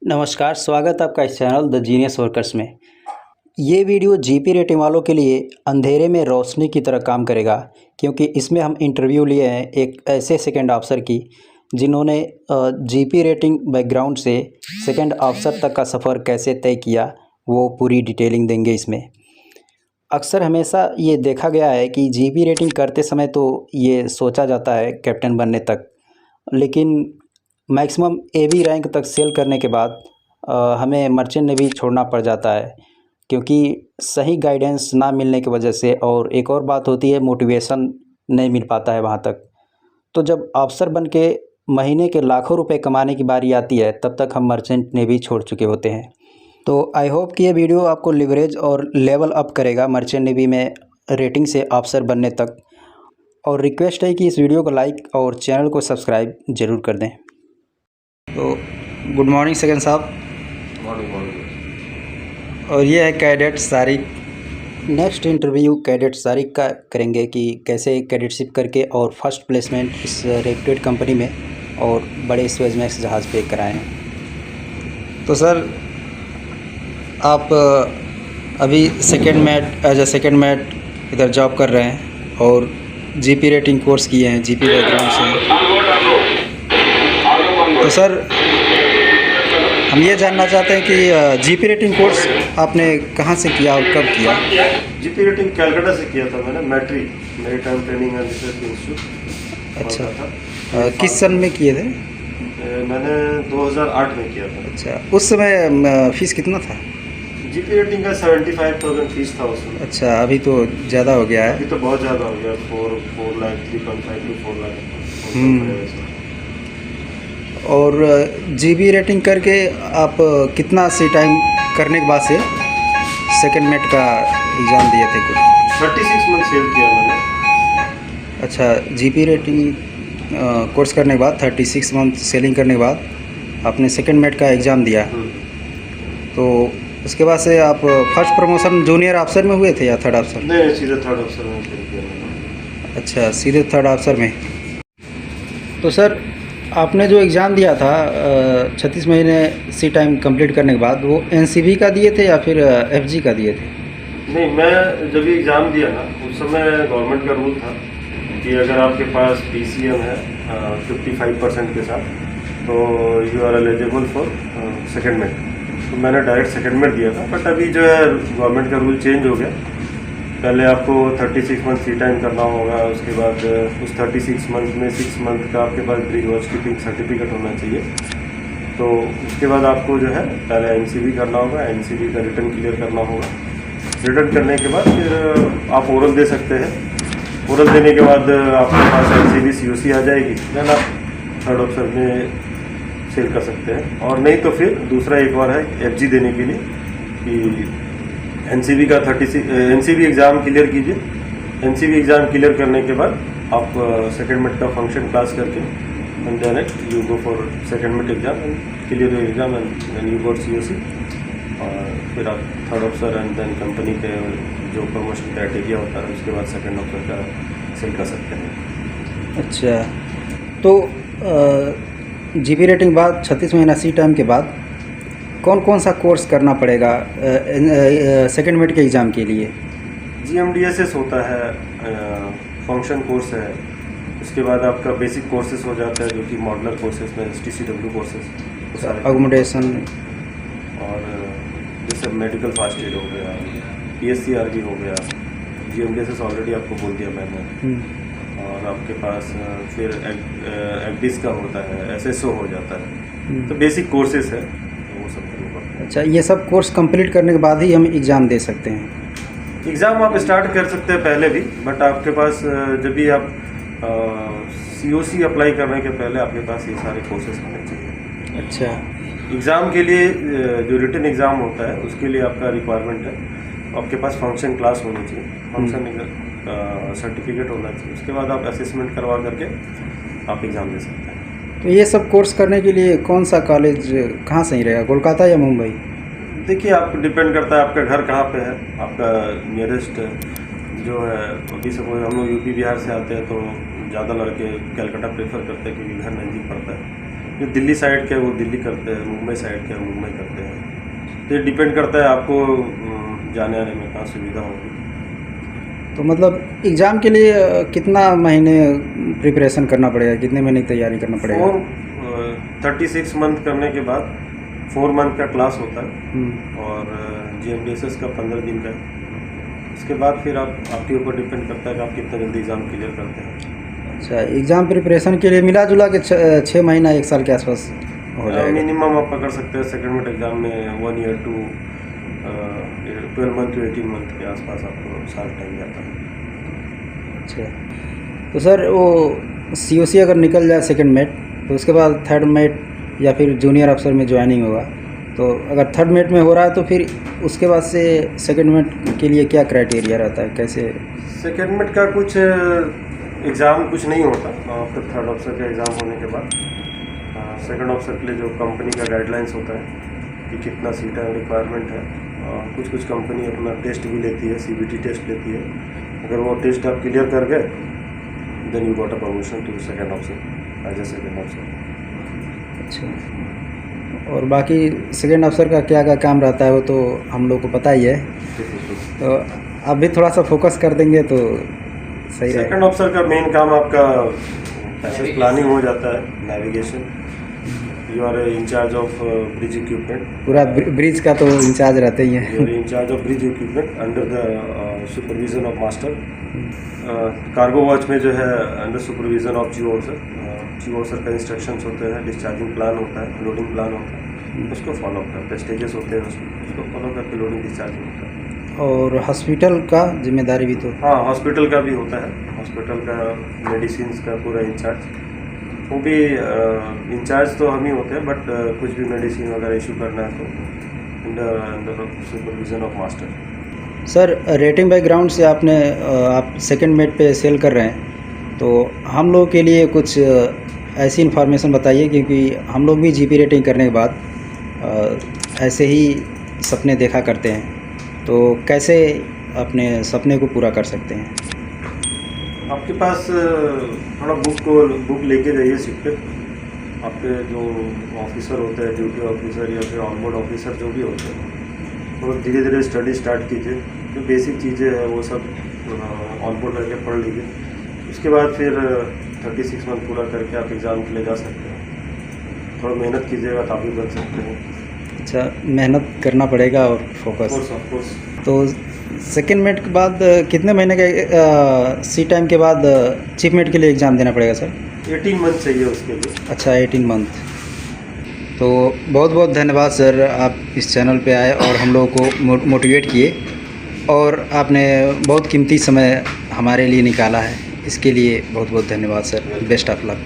नमस्कार, स्वागत है आपका इस चैनल द जीनियस वर्कर्स में। ये वीडियो जीपी रेटिंग वालों के लिए अंधेरे में रोशनी की तरह काम करेगा, क्योंकि इसमें हम इंटरव्यू लिए हैं एक ऐसे सेकंड ऑफिसर की जिन्होंने जीपी रेटिंग बैकग्राउंड से सेकंड ऑफिसर तक का सफ़र कैसे तय किया, वो पूरी डिटेलिंग देंगे इसमें। अक्सर हमेशा ये देखा गया है कि जीपी रेटिंग करते समय तो ये सोचा जाता है कैप्टन बनने तक, लेकिन मैक्सिमम एबी रैंक तक सेल करने के बाद हमें मर्चेंट नेवी छोड़ना पड़ जाता है, क्योंकि सही गाइडेंस ना मिलने की वजह से। और एक और बात होती है, मोटिवेशन नहीं मिल पाता है वहाँ तक। तो जब अफसर बन के महीने के लाखों रुपए कमाने की बारी आती है, तब तक हम मर्चेंट नेवी छोड़ चुके होते हैं। तो आई होप कि ये वीडियो आपको लिवरेज और लेवल अप करेगा मर्चेंट नेवी में रेटिंग से अफसर बनने तक। और रिक्वेस्ट है कि इस वीडियो को लाइक और चैनल को सब्सक्राइब ज़रूर कर दें। तो गुड मॉर्निंग सेकंड साहब। मॉर्निंग। और ये है कैडेट सारिक। नेक्स्ट इंटरव्यू कैडेट सारिक का करेंगे कि कैसे कैडेटशिप करके और फर्स्ट प्लेसमेंट इस रेप्यूटेड कंपनी में और बड़े सुएज़मैक्स जहाज़ पे कराए हैं। तो सर, आप अभी second mate as a second mate इधर जॉब कर रहे हैं और जीपी रेटिंग कोर्स किए हैं, जीपी बैकग्राउंड से। तो सर, हम ये जानना चाहते हैं कि जीपी रेटिंग कोर्स आपने कहाँ से किया और कब किया? जीपी रेटिंग कलकत्ता से किया था मैंने, maritime training and research institute. अच्छा, किस सन में किए थे? मैंने 2008 में किया था। अच्छा, उस समय फीस कितना था? जीपी रेटिंग का 75,000 फीस था उसमें। अच्छा, अभी तो ज़्यादा हो गया है। अभी तो बहुत ज़्यादा हो गया, 4 लाख 3.5 to 4 लाख। और जीबी रेटिंग करके आप कितना सी टाइम करने के बाद से सेकंड मेट का एग्ज़ाम दिए थे? कुछ 36 मंथ सेल किया मैंने। अच्छा, जीपी रेटिंग कोर्स करने के बाद 36 मंथ सेलिंग करने के बाद आपने सेकंड मेट का एग्ज़ाम दिया। तो उसके बाद से आप फर्स्ट प्रमोशन जूनियर ऑफिसर में हुए थे या थर्ड ऑफिसर? नहीं, सीधे थर्ड ऑफिसर में सेल किया मैंने। अच्छा, सीधे थर्ड ऑफिसर में। तो सर, आपने जो एग्ज़ाम दिया था 36 महीने सी टाइम कंप्लीट करने के बाद, वो एनसीबी का दिए थे या फिर एफजी का दिए थे? नहीं, मैं जब ये एग्ज़ाम दिया ना, उस समय गवर्नमेंट का रूल था कि अगर आपके पास पीसीएम है 55% के साथ, तो you are eligible for second mate. तो मैंने डायरेक्ट सेकंड मेट दिया था। बट अभी जो है गवर्नमेंट का रूल चेंज हो गया। पहले आपको 36 मंथ सी टाइम करना होगा, उसके बाद उस 36 मंथ में 6 मंथ का आपके पास ब्रिज वॉच कीपिंग सर्टिफिकेट होना चाहिए। तो उसके बाद आपको जो है पहले एनसीबी करना होगा, एनसीबी का रिटर्न क्लियर करना होगा। रिटर्न करने के बाद फिर आप ओरल दे सकते हैं। ओरल देने के बाद आपके पास एनसीबी सीओसी आ जाएगी, देन आप थर्ड ऑप्शन में सेल कर सकते हैं। और नहीं तो फिर दूसरा एक और है एफजी देने के लिए कि एनसीबी का एनसीबी एग्ज़ाम क्लियर कीजिए। एनसीबी एग्ज़ाम क्लियर करने के बाद आप सेकंड मिड का फंक्शन क्लास करके and direct you go for second mid exam and clear your exam and you got COC. और फिर आप third officer and then company के जो प्रमोशन क्राइटेरिया होता है उसके बाद सेकंड ऑफिसर का सेल कर सकते हैं। अच्छा, तो जीपी रेटिंग बाद 36 महीना सी टाइम के बाद कौन कौन सा कोर्स करना पड़ेगा सेकंड मिड के एग्ज़ाम के लिए? GMDSS होता है, फंक्शन कोर्स है। उसके बाद आपका बेसिक कोर्सेज हो जाता है, जो कि मॉडलर कोर्सेज में TCW कोर्सेज, अकोमोडेशन और जैसे मेडिकल फास्ट एड हो गया, PSCRB हो गया। GMDSS ऑलरेडी आपको बोल दिया मैंने। और आपके पास फिर एक्डिस का होता है, SSO हो जाता है। तो बेसिक कोर्सेज है वो सब करना। अच्छा, ये सब कोर्स कंप्लीट करने के बाद ही हम एग्ज़ाम दे सकते हैं? एग्ज़ाम आप स्टार्ट कर सकते हैं पहले भी, बट आपके पास जब भी आप COC अप्लाई करने के पहले आपके पास ये सारे कोर्सेज होने चाहिए। अच्छा, एग्ज़ाम के लिए जो रिटन एग्ज़ाम होता है उसके लिए आपका रिक्वायरमेंट है आपके पास फंक्शन क्लास होनी चाहिए, फंक्शन सर्टिफिकेट होना चाहिए। उसके बाद आप असेसमेंट करवा करके आप एग्ज़ाम दे सकते हैं। तो ये सब कोर्स करने के लिए कौन सा कॉलेज कहाँ सही रहेगा, कोलकाता या मुंबई? देखिए, आप डिपेंड करता है आपका घर कहाँ पे है, आपका नियरेस्ट जो है। अभी सपोज हम लोग यूपी बिहार से आते हैं तो ज़्यादा लड़के कलकत्ता प्रेफर करते हैं क्योंकि घर नज़दीक पड़ता है। जो दिल्ली साइड के वो दिल्ली करते हैं, मुंबई साइड के मुंबई करते हैं। तो ये डिपेंड करता है आपको जाने आने में कहाँ सुविधा होगी। तो मतलब एग्ज़ाम के लिए कितना महीने प्रिपरेशन करना पड़ेगा, कितने महीने की तैयारी करना पड़ेगा? 36 मंथ करने के बाद 4 मंथ का क्लास होता है और GMDSS का 15 दिन का है। उसके बाद फिर आपके ऊपर डिपेंड करता है कि आप कितना जल्दी एग्ज़ाम क्लियर करते हैं। अच्छा, एग्ज़ाम प्रिपरेशन के लिए मिला जुला के 6 महीना 1 साल के आसपास हो जाएगा? मिनिमम आप पकड़ सकते हैं सेकेंड मिड एग्ज़ाम में 1 year to 12 month to 18 month के आसपास आपको साल टाइम जाता है। अच्छा, तो सर वो COC अगर निकल जाए सेकंड मेट तो उसके बाद थर्ड मेट या फिर जूनियर अफसर में ज्वाइनिंग होगा, तो अगर थर्ड मेट में हो रहा है तो फिर उसके बाद से सेकंड मेट के लिए क्या क्राइटेरिया रहता है, कैसे? सेकेंड मिड का कुछ एग्ज़ाम कुछ नहीं होता आफ्टर थर्ड अफसर का एग्ज़ाम होने के बाद। सेकंड अफसर के लिए जो कंपनी का गाइडलाइंस होता है कि कितना सीट रिक्वायरमेंट है, कुछ कंपनी अपना टेस्ट भी लेती है, CBT टेस्ट लेती है। अगर वो टेस्ट आप क्लियर कर गए then you got a promotion to second अफसर एज ए सेकंड अफसर। अच्छा, और बाकी सेकंड अफसर का क्या क्या काम रहता है वो तो हम लोग को पता ही है, तो आप भी थोड़ा सा फोकस कर देंगे तो सही रहेगा। सेकंड अफसर का मेन काम आपका पैसेज प्लानिंग हो जाता है, navigation. You are incharge of bridge equipment, पूरा ब्रिज का तो इंचार्ज रहते ही हैं। You are incharge of bridge equipment under the supervision of master. Cargo watch में जो है under supervision of chief officer. Chief officer का इंस्ट्रक्शंस होते हैं, डिस्चार्जिंग प्लान होता है, लोडिंग प्लान होता है, उसको फॉलो करते हैं। स्टेजेस होते हैं, उसको फॉलो करके लोडिंग डिस्चार्जिंग होता है। और हॉस्पिटल का जिम्मेदारी भी तो? हाँ, हॉस्पिटल का भी होता है। हॉस्पिटल का मेडिसिन का पूरा इंचार्ज, वो भी इंचार्ज तो हम ही होते हैं, बट कुछ भी मेडिसिन वगैरह इशू करना है तो under supervision of master. Sir, rating background से आप सेकंड मेट पे सेल कर रहे हैं, तो हम लोग के लिए कुछ ऐसी इन्फॉर्मेशन बताइए, क्योंकि हम लोग भी GP रेटिंग करने के बाद ऐसे ही सपने देखा करते हैं, तो कैसे अपने सपने को पूरा कर सकते हैं? आपके पास थोड़ा बुक लेके जाइए सीट पे। आपके जो ऑफिसर होते हैं, ड्यूटी ऑफिसर या फिर ऑनबोर्ड ऑफिसर जो भी होते हैं, तो धीरे धीरे स्टडी स्टार्ट कीजिए। जो बेसिक चीज़ें हैं वो सब ऑनबोर्ड करके पढ़ लीजिए। उसके बाद फिर 36 मंथ पूरा करके आप एग्ज़ाम के लिए जा सकते हैं। थोड़ा मेहनत कीजिएगा तो आप भी बन सकते हैं। अच्छा, मेहनत करना पड़ेगा और फोकस। Of course. तो सेकेंड मेट के बाद कितने महीने के सी टाइम के बाद चीफ मेट के लिए एग्ज़ाम देना पड़ेगा सर? 18 मंथ चाहिए उसके लिए। अच्छा, 18 मंथ। तो बहुत बहुत धन्यवाद सर, आप इस चैनल पे आए और हम लोगों को मोटिवेट किए, और आपने बहुत कीमती समय हमारे लिए निकाला है, इसके लिए बहुत बहुत धन्यवाद सर। Best of luck.